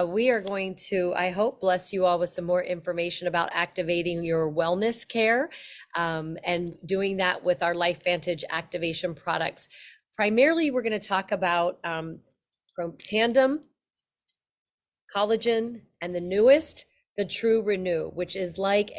We are going to, I hope, bless you all with some more information about activating your wellness care and doing that with our LifeVantage activation products. Primarily, we're going to talk about from Tandem, collagen, and the newest, the True Renew, which is like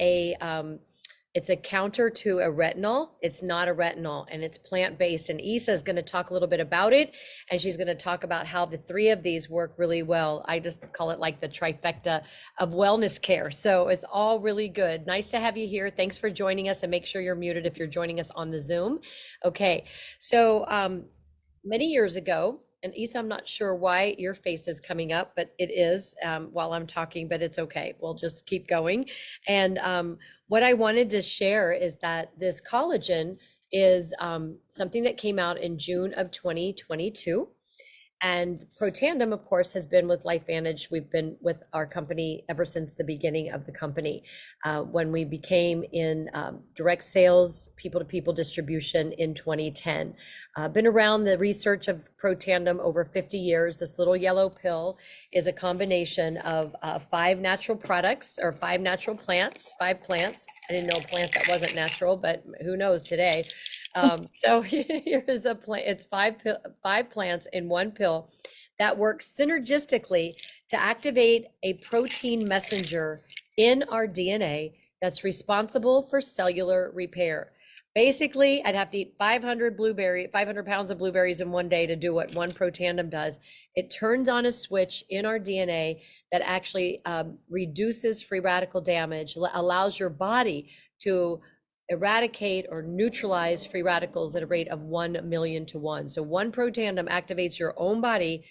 it's a counter to a retinol. It's not a retinol and it's plant-based. And Isa is going to talk a little bit about it. And she's going to talk about how the three of these work really well. I just call it like the trifecta of wellness care. So it's all really good. Nice to have you here. Thanks for joining us, and make sure you're muted if you're joining us on the Zoom. Okay. So many years ago, and Isa, I'm not sure why your face is coming up, but it is while I'm talking, but it's okay. We'll just keep going. And what I wanted to share is that this collagen is something that came out in June of 2022. And Protandem, of course, has been with LifeVantage. We've been with our company ever since the beginning of the company. When we became in direct sales, people-to-people distribution in 2010. Been around the research of Protandem over 50 years. This little yellow pill is a combination of 5 natural products, or 5 natural plants, 5 plants. I didn't know a plant that wasn't natural, but who knows today. So here's a plant. It's 5 plants in 1 pill that works synergistically to activate a protein messenger in our DNA that's responsible for cellular repair. Basically, I'd have to eat 500 pounds of blueberries in one day to do what one Protandem does. It turns on a switch in our DNA that actually reduces free radical damage, allows your body to eradicate or neutralize free radicals at a rate of 1 million to 1. So 1 Protandem activates your own body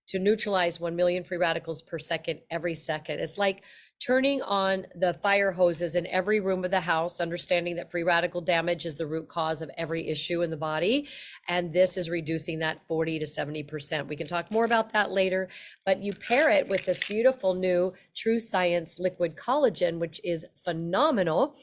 to neutralize 1 million free radicals per second, every second. It's like turning on the fire hoses in every room of the house, understanding that free radical damage is the root cause of every issue in the body. And this is reducing that 40 to 70%. We can talk more about that later, but you pair it with this beautiful new True Science liquid collagen, which is phenomenal.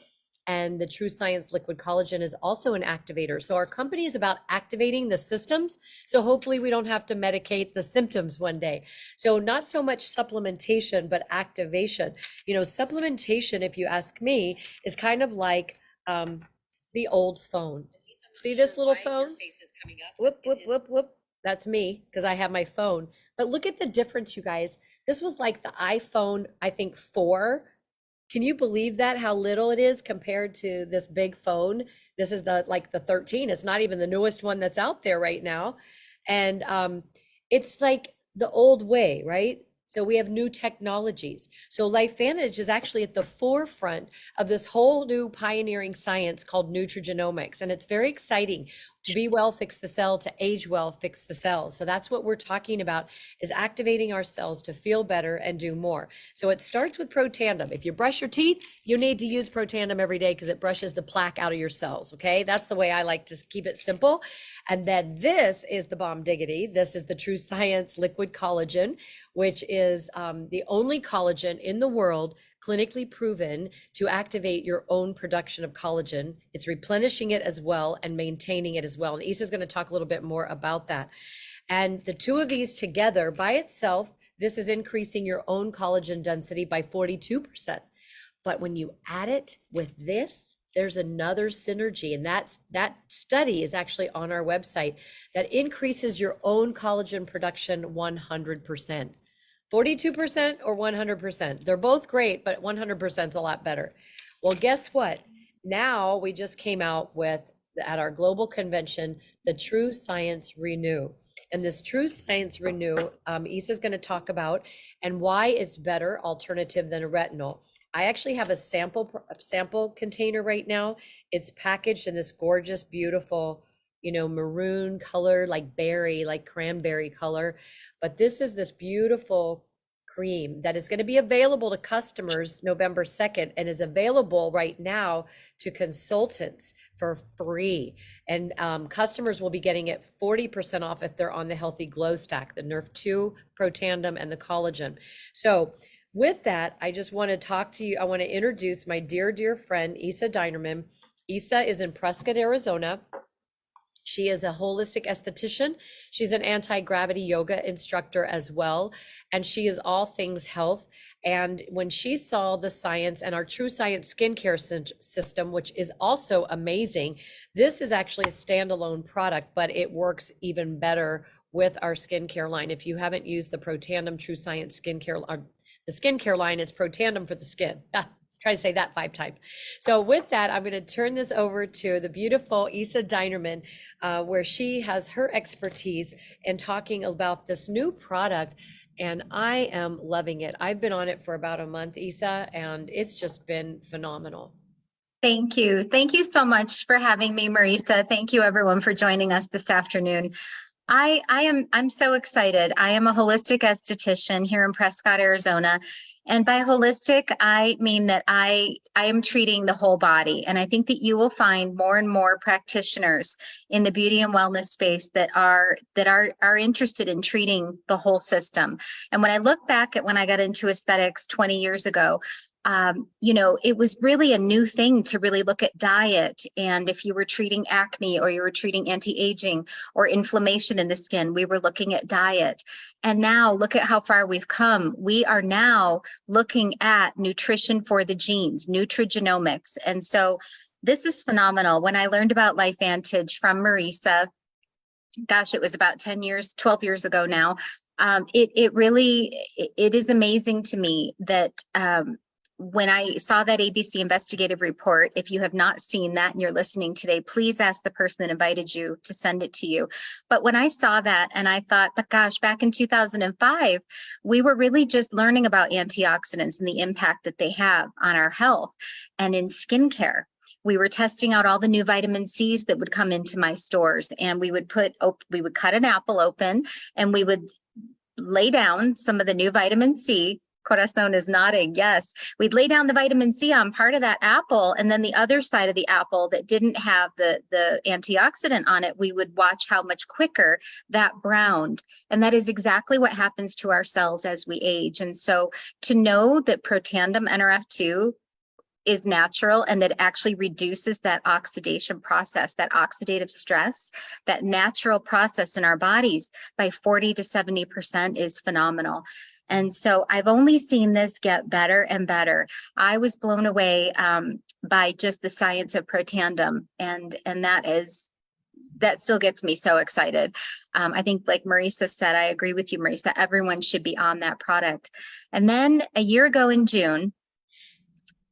And the True Science liquid collagen is also an activator. So our company is about activating the systems. So hopefully we don't have to medicate the symptoms one day. So not so much supplementation, but activation. You know, supplementation, if you ask me, is kind of like the old phone. See this little phone? Whoop, whoop, whoop, whoop. That's me, because I have my phone. But look at the difference, you guys. This was like the iPhone, I think, 4. Can you believe that, how little it is compared to this big phone? This is the 13. It's not even the newest one that's out there right now. And it's like the old way, right? So we have new technologies. So LifeVantage is actually at the forefront of this whole new pioneering science called nutrigenomics. And it's very exciting. To be well, fix the cell. To age well, fix the cells. So that's what we're talking about, is activating our cells to feel better and do more. So it starts with Protandem. If you brush your teeth, you need to use Protandem every day because it brushes the plaque out of your cells. Okay, that's the way I like to keep it simple. And then this is the bomb diggity. This is the True Science liquid collagen, which is the only collagen in the world clinically proven to activate your own production of collagen. It's replenishing it as well and maintaining it as well. And Isa's going to talk a little bit more about that. And the two of these together by itself, this is increasing your own collagen density by 42%. But when you add it with this, there's another synergy. And that study is actually on our website that increases your own collagen production 100%. 42% or 100%. They're both great, but 100% is a lot better. Well, guess what? Now we just came out with, at our global convention, the True Science Renew. And this True Science Renew, Isa's going to talk about, and why it's better alternative than a retinol. I actually have a sample container right now. It's packaged in this gorgeous, beautiful, maroon color, like berry, like cranberry color. But this is this beautiful cream that is going to be available to customers November 2nd and is available right now to consultants for free. And customers will be getting it 40% off if they're on the Healthy Glow Stack, the Nerf 2, Protandem, and the collagen. So with that, I just want to talk to you. I want to introduce my dear, dear friend, Isa Dinerman. Isa is in Prescott, Arizona. She is a holistic esthetician. She's an anti-gravity yoga instructor as well. And she is all things health. And when she saw the science and our True Science skincare system, which is also amazing, this is actually a standalone product, but it works even better with our skincare line. If you haven't used the Pro Tandem True Science skincare, the skincare line, it's Pro Tandem for the skin. Let's try to say that 5 times. So with that, I'm going to turn this over to the beautiful Isa Dinerman, where she has her expertise in talking about this new product. And I am loving it. I've been on it for about a month, Isa, and it's just been phenomenal. Thank you. Thank you so much for having me, Marisa. Thank you everyone for joining us this afternoon. I'm so excited. I am a holistic esthetician here in Prescott, Arizona. And by holistic, I mean that I am treating the whole body. And I think that you will find more and more practitioners in the beauty and wellness space that are interested in treating the whole system. And when I look back at when I got into aesthetics 20 years ago, it was really a new thing to really look at diet. And if you were treating acne or you were treating anti-aging or inflammation in the skin, we were looking at diet. And now look at how far we've come. We are now looking at nutrition for the genes, nutrigenomics. And so this is phenomenal. When I learned about LifeVantage from Marisa, gosh, it was about 12 years ago now. It is amazing to me that, when I saw that ABC investigative report, if you have not seen that and you're listening today, please ask the person that invited you to send it to you. But when I saw that and I thought, but gosh, back in 2005, we were really just learning about antioxidants and the impact that they have on our health and in skincare. We were testing out all the new vitamin C's that would come into my stores, and we would cut an apple open and we would lay down some of the new vitamin C. Corazon is nodding. Yes, we'd lay down the vitamin C on part of that apple, and then the other side of the apple that didn't have the antioxidant on it, we would watch how much quicker that browned. And that is exactly what happens to our cells as we age. And so to know that Protandim NRF2 is natural and that actually reduces that oxidation process, that oxidative stress, that natural process in our bodies by 40 to 70% is phenomenal. And so I've only seen this get better and better. I was blown away by just the science of Protandim, and that still gets me so excited. I think, like Marisa said, I agree with you, Marisa, everyone should be on that product. And then a year ago in June,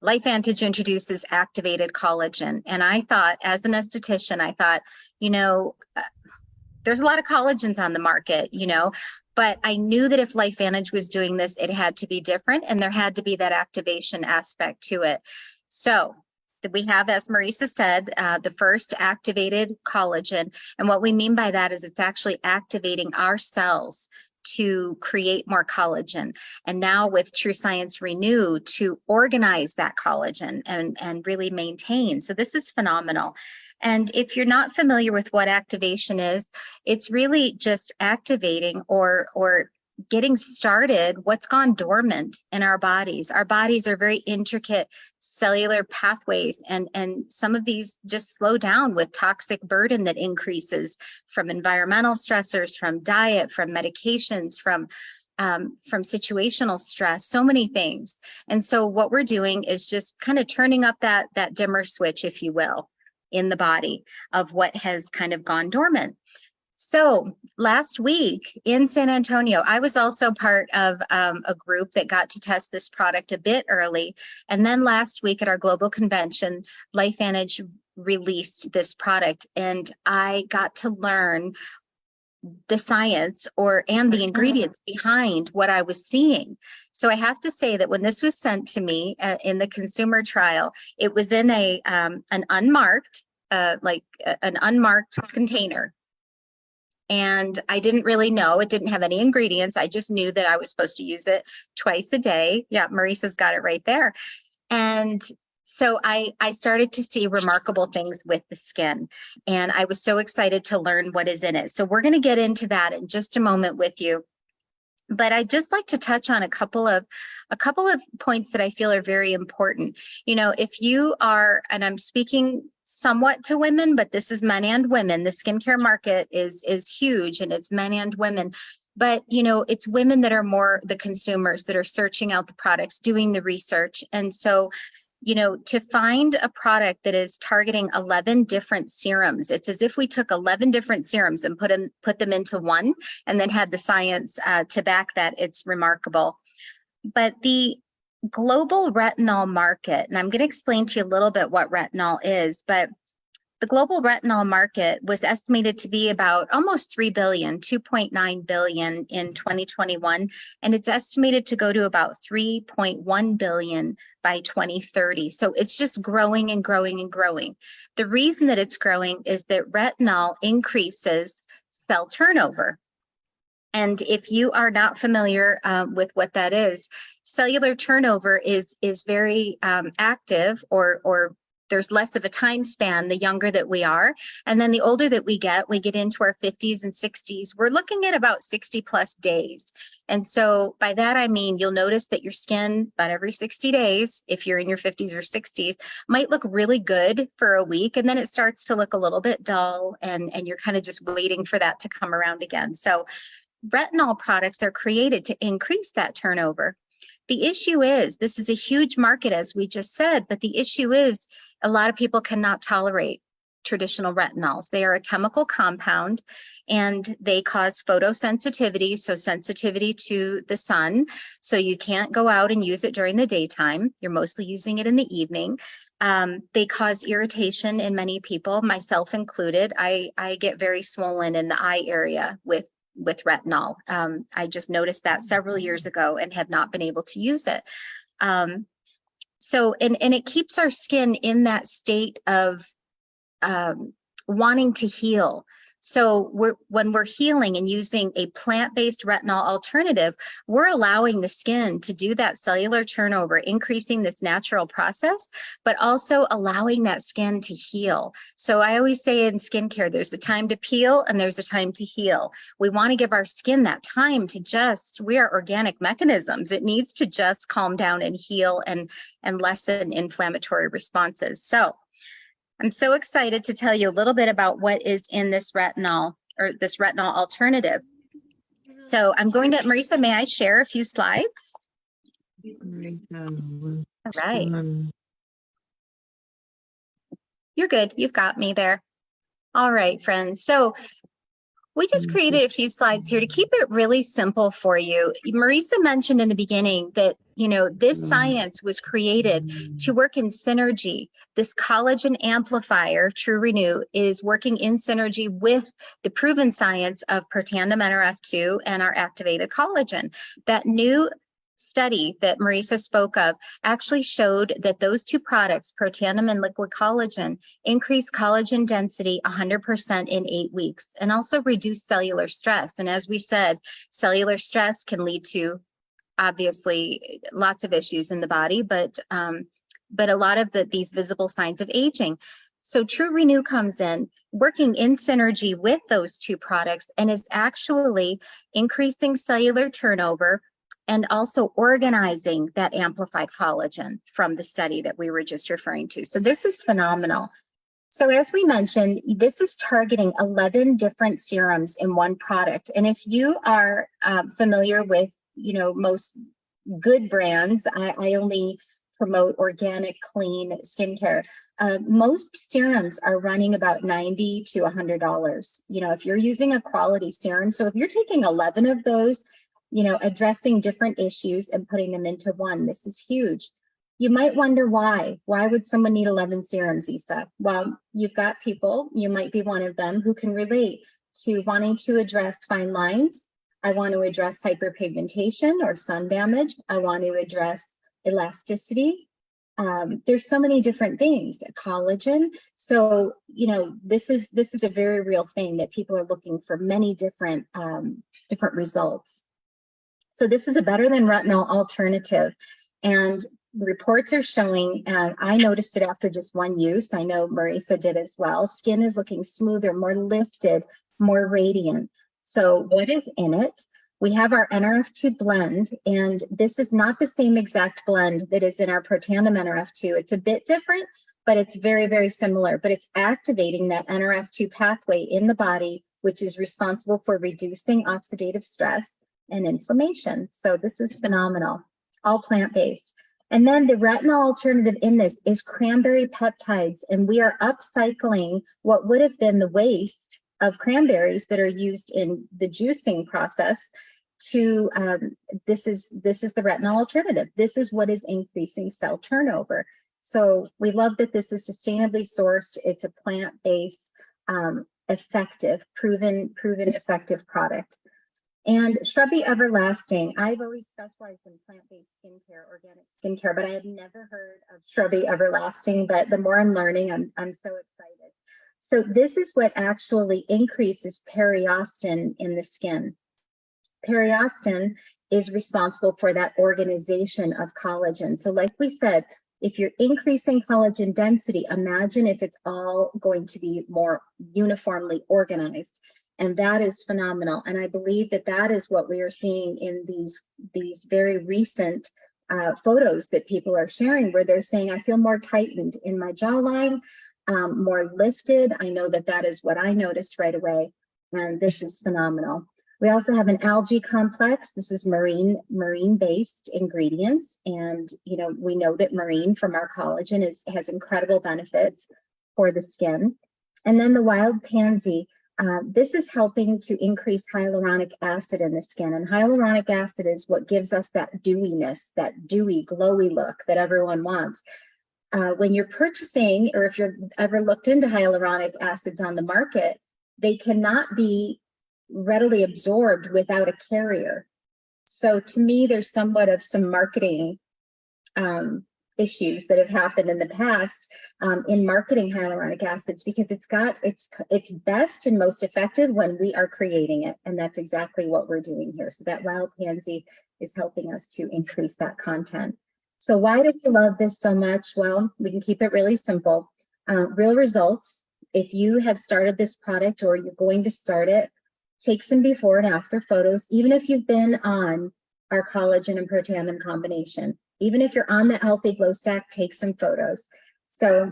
LifeVantage introduces activated collagen. And I thought, as an esthetician, there's a lot of collagens on the market, but I knew that if LifeVantage was doing this, it had to be different, and there had to be that activation aspect to it. So we have, as Marisa said, the first activated collagen. And what we mean by that is it's actually activating our cells to create more collagen. And now with True Science Renew, to organize that collagen and really maintain. So this is phenomenal. And if you're not familiar with what activation is, it's really just activating or getting started what's gone dormant in our bodies. Our bodies are very intricate cellular pathways, and some of these just slow down with toxic burden that increases from environmental stressors, from diet, from medications, from situational stress, so many things. And so what we're doing is just kind of turning up that dimmer switch, if you will, in the body of what has kind of gone dormant. So last week in San Antonio, I was also part of a group that got to test this product a bit early. And then last week at our global convention, LifeVantage released this product, and I got to learn the science and the ingredients behind what I was seeing. So I have to say that when this was sent to me in the consumer trial, it was in an unmarked container. And I didn't really know, it didn't have any ingredients. I just knew that I was supposed to use it twice a day. Yeah, Marisa's got it right there. And so I started to see remarkable things with the skin, and I was so excited to learn what is in it. So we're going to get into that in just a moment with you. But I'd just like to touch on a couple of points that I feel are very important. You know, if you are, and I'm speaking somewhat to women, but this is men and women. The skincare market is huge, and it's men and women. But, you know, it's women that are more the consumers that are searching out the products, doing the research. And so, you know, to find a product that is targeting 11 different serums, it's as if we took 11 different serums and put them into one, and then had the science to back that. It's remarkable. But the global retinol market, and I'm going to explain to you a little bit what retinol is, but the global retinol market was estimated to be about almost 3 billion, 2.9 billion in 2021, and it's estimated to go to about 3.1 billion by 2030. So it's just growing and growing and growing. The reason that it's growing is that retinol increases cell turnover. And if you are not familiar with what that is, cellular turnover is very active, or there's less of a time span the younger that we are. And then the older that we get into our 50s and 60s, we're looking at about 60 plus days. And so by that, I mean, you'll notice that your skin about every 60 days, if you're in your 50s or 60s, might look really good for a week. And then it starts to look a little bit dull, and you're kind of just waiting for that to come around again. So retinol products are created to increase that turnover. The issue is, this is a huge market, as we just said, but the issue is a lot of people cannot tolerate traditional retinols. They are a chemical compound, and they cause photosensitivity, so sensitivity to the sun. So you can't go out and use it during the daytime. You're mostly using it in the evening. They cause irritation in many people, myself included. I get very swollen in the eye area with retinol. I just noticed that several years ago and have not been able to use it. So it keeps our skin in that state of wanting to heal. So when we're healing and using a plant-based retinol alternative, we're allowing the skin to do that cellular turnover, increasing this natural process, but also allowing that skin to heal. So I always say in skincare, there's a time to peel and there's a time to heal. We want to give our skin that time to we are organic mechanisms. It needs to just calm down and heal and lessen inflammatory responses. So I'm so excited to tell you a little bit about what is in this retinol, or this retinol alternative. So I'm going to, Marisa, may I share a few slides? All right. You're good. You've got me there. All right, friends. So we just created a few slides here to keep it really simple for you. Marisa mentioned in the beginning that, you know, this science was created to work in synergy. This collagen amplifier, True Renew, is working in synergy with the proven science of Protandim NRF2 and our activated collagen. That new study that Marisa spoke of actually showed that those two products, Protandim and liquid collagen, increase collagen density 100% in 8 weeks, and also reduce cellular stress. And as we said, cellular stress can lead to obviously lots of issues in the body, but a lot of these visible signs of aging. So True Renew comes in, working in synergy with those two products, and is actually increasing cellular turnover and also organizing that amplified collagen from the study that we were just referring to. So this is phenomenal. So as we mentioned, this is targeting 11 different serums in one product. And if you are familiar with, you know, most good brands, I only promote organic, clean skincare. Most serums are running about $90 to $100. You know, if you're using a quality serum, so if you're taking 11 of those, you know, addressing different issues and putting them into one, this is huge. You might wonder why. Why would someone need 11 serums, Isa? Well, you've got people, you might be one of them, who can relate to wanting to address fine lines. I want to address hyperpigmentation or sun damage. I want to address elasticity. There's so many different things, collagen. So, you know, this is a very real thing that people are looking for many different results. So this is a better than retinol alternative. And reports are showing, and I noticed it after just one use. I know Marisa did as well. Skin is looking smoother, more lifted, more radiant. So what is in it? We have our NRF2 blend, and this is not the same exact blend that is in our Protandim NRF2. It's a bit different, but it's very, very similar. But it's activating that NRF2 pathway in the body, which is responsible for reducing oxidative stress and inflammation. So this is phenomenal, all plant-based. And then the retinol alternative in this is cranberry peptides, and we are upcycling what would have been the waste of cranberries that are used in the juicing process to this is the retinol alternative. This is what is increasing cell turnover. So we love that this is sustainably sourced. It's a plant-based, effective, proven effective product. And Shrubby Everlasting, I've always specialized in plant-based skincare, organic skincare, but I had never heard of Shrubby Everlasting. But the more I'm learning, I'm so excited. So this is what actually increases periostin in the skin. Periostin is responsible for that organization of collagen. So like we said, if you're increasing collagen density, imagine if it's all going to be more uniformly organized. And that is phenomenal. And I believe that that is what we are seeing in these very recent photos that people are sharing, where they're saying, I feel more tightened in my jawline, more lifted. I know that that is what I noticed right away. And this is phenomenal. We also have an algae complex. This is marine-based ingredients. And, you know, we know that marine from our collagen has incredible benefits for the skin. And then the wild pansy, this is helping to increase hyaluronic acid in the skin. And hyaluronic acid is what gives us that dewiness, that dewy, glowy look that everyone wants. When you're purchasing, or if you've ever looked into hyaluronic acids on the market, they cannot be readily absorbed without a carrier. So to me, there's somewhat of some marketing issues that have happened in the past in marketing hyaluronic acids, because it's best and most effective when we are creating it. And that's exactly what we're doing here. So that wild pansy is helping us to increase that content. So why do we love this so much? Well, we can keep it really simple. Real results. If you have started this product or you're going to start it, take some before and after photos, even if you've been on our collagen and Protandim combination. Even if you're on the Healthy Glow Stack, take some photos. So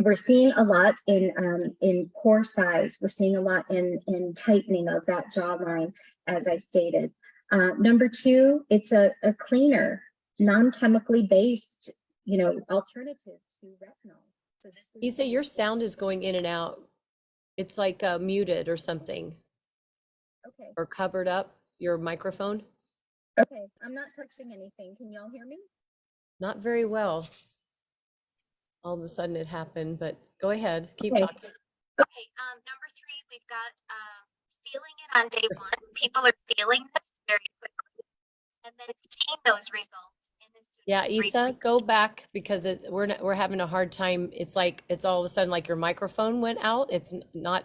we're seeing a lot in pore size. We're seeing a lot in tightening of that jawline, as I stated. Number two, it's a cleaner, non-chemically based, you know, alternative to retinol. So this is, You say your sound is going in and out. It's like muted or something, okay. or covered up, your microphone. Okay, I'm not touching anything. Can y'all hear me? Not very well. All of a sudden it happened, but go ahead, keep Okay. talking. Okay, number three, we've got feeling it on day one. People are feeling this very quickly, and then seeing those results in as soon Yeah, as 3 Isa, weeks. go back, because we're having a hard time. It's like it's all of a sudden like your microphone went out. It's not,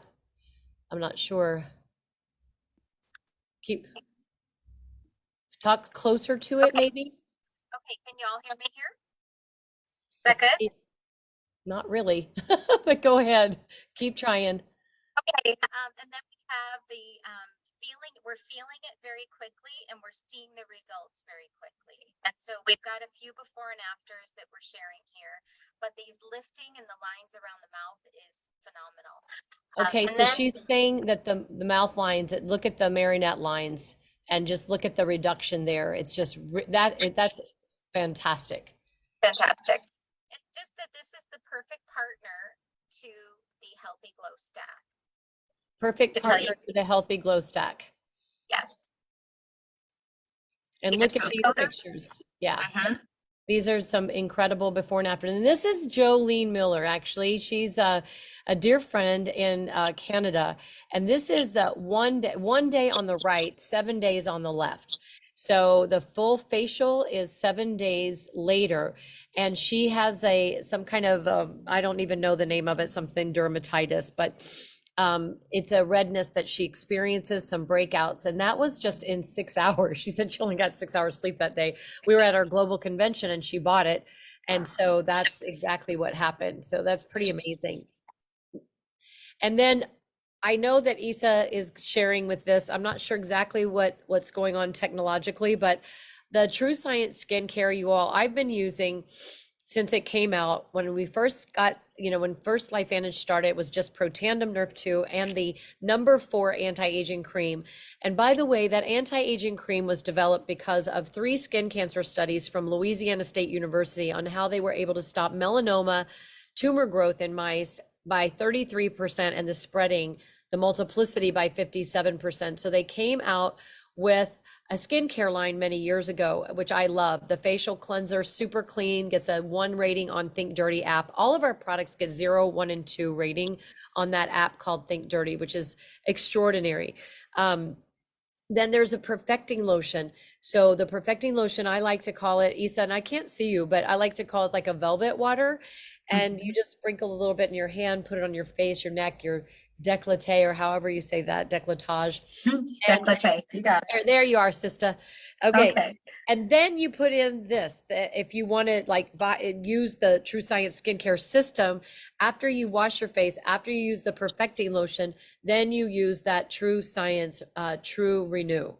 I'm not sure. Keep talk closer to it, Okay. maybe. Okay, can you all hear me here? Is that Let's good? see. Not really, but go ahead. Keep trying. Okay, and then we have the feeling, we're feeling it very quickly and we're seeing the results very quickly. And so we've got a few before and afters that we're sharing here, but these lifting and the lines around the mouth is phenomenal. Okay, And so then, she's saying that the mouth lines, look at the marionette lines and just look at the reduction there. It's just that's fantastic. fantastic. And just that this is the perfect partner to the Healthy Glow Stack. Perfect To tell partner you. to the Healthy Glow Stack. Yes. And Either look at some these photos. pictures. Yeah. Mhm. These are some incredible before and after. And this is Jolene Miller, actually. She's a dear friend in Canada. And this is the one day on the right, 7 days on the left. So the full facial is 7 days later. And she has some kind of, I don't even know the name of it, something dermatitis, but it's a redness that she experiences, some breakouts, and that was just in 6 hours. She said she only got 6 hours sleep that day. We were at our global convention and she bought it, and so that's exactly what happened. So that's pretty amazing. And then I know that Isa is sharing with this. I'm not sure exactly what's going on technologically, but the True Science skincare, you all, I've been using since it came out. When we first got, when first LifeVantage started, it was just Protandim Nerf 2 and the #4 anti-aging cream. And by the way, that anti-aging cream was developed because of 3 skin cancer studies from Louisiana State University on how they were able to stop melanoma tumor growth in mice by 33% and the multiplicity by 57%. So they came out with a skincare line many years ago, which I love. The facial cleanser, super clean, gets a 1 rating on Think Dirty app. All of our products get 0, 1, and 2 rating on that app called Think Dirty, which is extraordinary. Then there's a perfecting lotion. So the perfecting lotion, I like to call it, Isa, and I can't see you, but I like to call it like a velvet water. And you just sprinkle a little bit in your hand, put it on your face, your neck, your décolleté, or however you say that, décolletage. Décolleté, you got it. There you are, sister. Okay. Okay. And then you put in this, if you want to use the True Science skincare system, after you wash your face, after you use the perfecting lotion, then you use that True Science True Renew.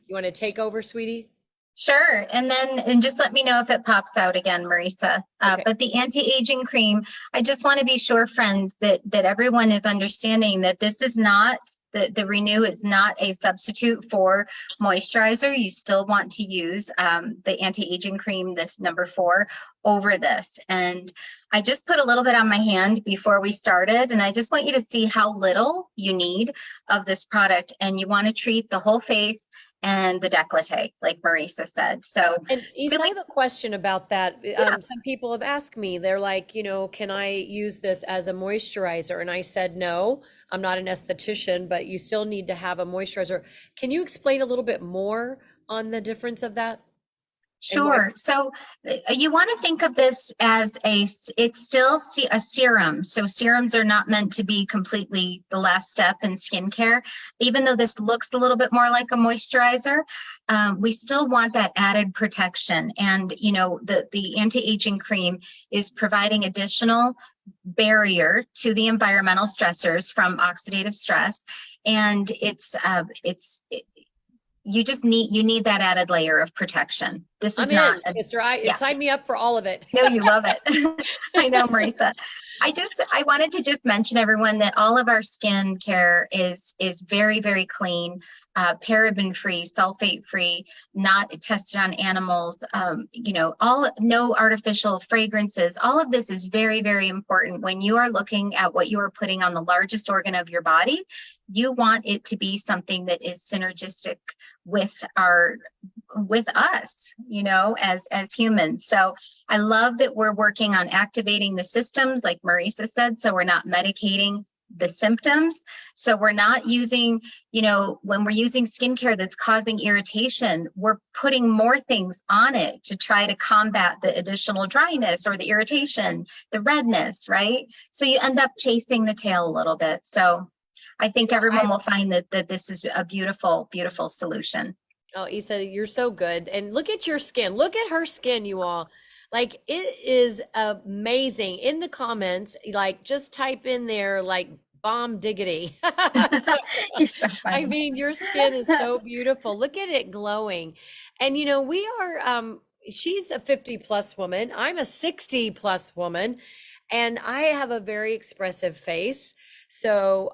You want to take over, sweetie? Sure. And just let me know if it pops out again, Marisa. Okay. But the anti-aging cream, I just want to be sure, friends, that everyone is understanding that this is not, the Renew is not a substitute for moisturizer. You still want to use the anti-aging cream, this #4, over this. And I just put a little bit on my hand before we started, and I just want you to see how little you need of this product. And you want to treat the whole face and the décolleté, like Marisa said. So, and Isa, I have a question about that. Some people have asked me, they're like, can I use this as a moisturizer? And I said, no, I'm not an esthetician, but you still need to have a moisturizer. Can you explain a little bit more on the difference of that? Sure. So you want to think of this as it's still a serum. So serums are not meant to be completely the last step in skincare. Even though this looks a little bit more like a moisturizer, we still want that added protection. And, the anti-aging cream is providing additional barrier to the environmental stressors from oxidative stress. And you need that added layer of protection. This is sister. Sign me up for all of it. No, you love it. I know, Marisa. I wanted to just mention, everyone, that all of our skin care is very, very clean, paraben free, sulfate free, not tested on animals, no artificial fragrances. All of this is very, very important. When you are looking at what you are putting on the largest organ of your body, you want it to be something that is synergistic with us, as humans. So I love that we're working on activating the systems, like Marisa said, so we're not medicating the symptoms. So we're not using, when we're using skincare that's causing irritation, we're putting more things on it to try to combat the additional dryness or the irritation, the redness, right? So you end up chasing the tail a little bit. So I think everyone will find that this is a beautiful, beautiful solution. Oh, Isa, you're so good. And look at your skin. Look at her skin, you all. Like, it is amazing. In the comments, just type in there, bomb diggity. You're so funny. I mean, your skin is so beautiful. Look at it glowing. And, we are, she's a 50+ woman. I'm a 60+ woman. And I have a very expressive face. So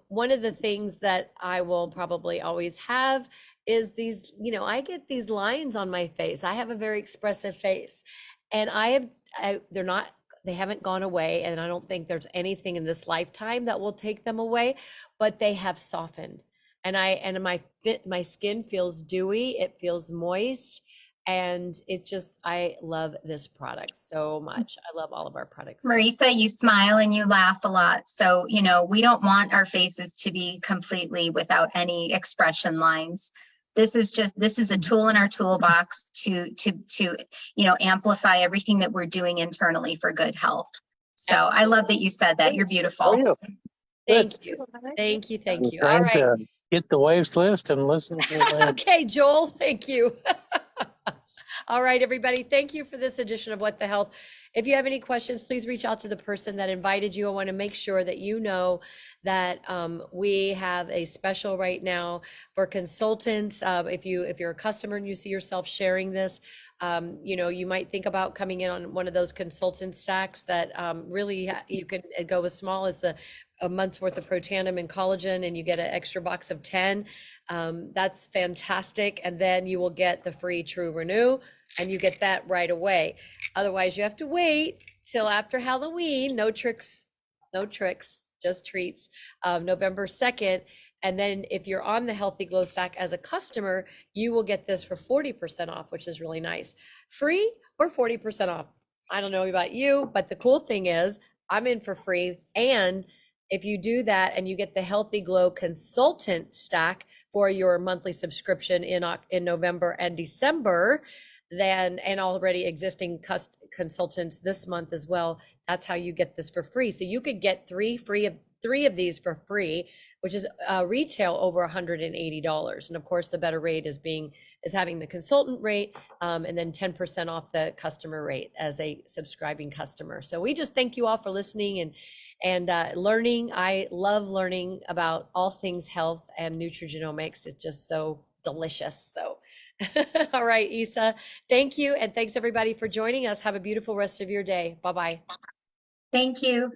one of the things that I will probably always have is these, I get these lines on my face. I have a very expressive face, and they haven't gone away. And I don't think there's anything in this lifetime that will take them away, but they have softened. And my skin feels dewy. It feels moist. And it's just, I love this product so much. I love all of our products. Marisa, you smile and you laugh a lot. So, we don't want our faces to be completely without any expression lines. This is a tool in our toolbox to amplify everything that we're doing internally for good health. So absolutely. I love that you said that. You're beautiful. Thank you. Thank you. Thank you. All right. Get the waves list and listen to them. Okay, Joel. Thank you. All right, everybody. Thank you for this edition of What the Health. If you have any questions, please reach out to the person that invited you. I want to make sure that you know that we have a special right now for consultants. If you're a customer and you see yourself sharing this, you might think about coming in on one of those consultant stacks that really you can go as small as a month's worth of protandim and collagen, and you get an extra box of 10. That's fantastic. And then you will get the free True Renew, and you get that right away. Otherwise, you have to wait till after Halloween. No tricks, no tricks, just treats. November 2nd. And then if you're on the Healthy Glow Stack as a customer, you will get this for 40% off, which is really nice. Free or 40% off. I don't know about you, but the cool thing is I'm in for free. And if you do that and you get the Healthy Glow Consultant Stack for your monthly subscription in November and December, then and already existing consultants this month as well, that's how you get this for free. So you could get three of these for free, which is retail over $180. And of course, the better rate is having the consultant rate, and then 10% off the customer rate as a subscribing customer. So we just thank you all for listening and learning. I love learning about all things health and nutrigenomics. It's just so delicious. So, all right, Isa, thank you. And thanks everybody for joining us. Have a beautiful rest of your day. Bye-bye. Thank you.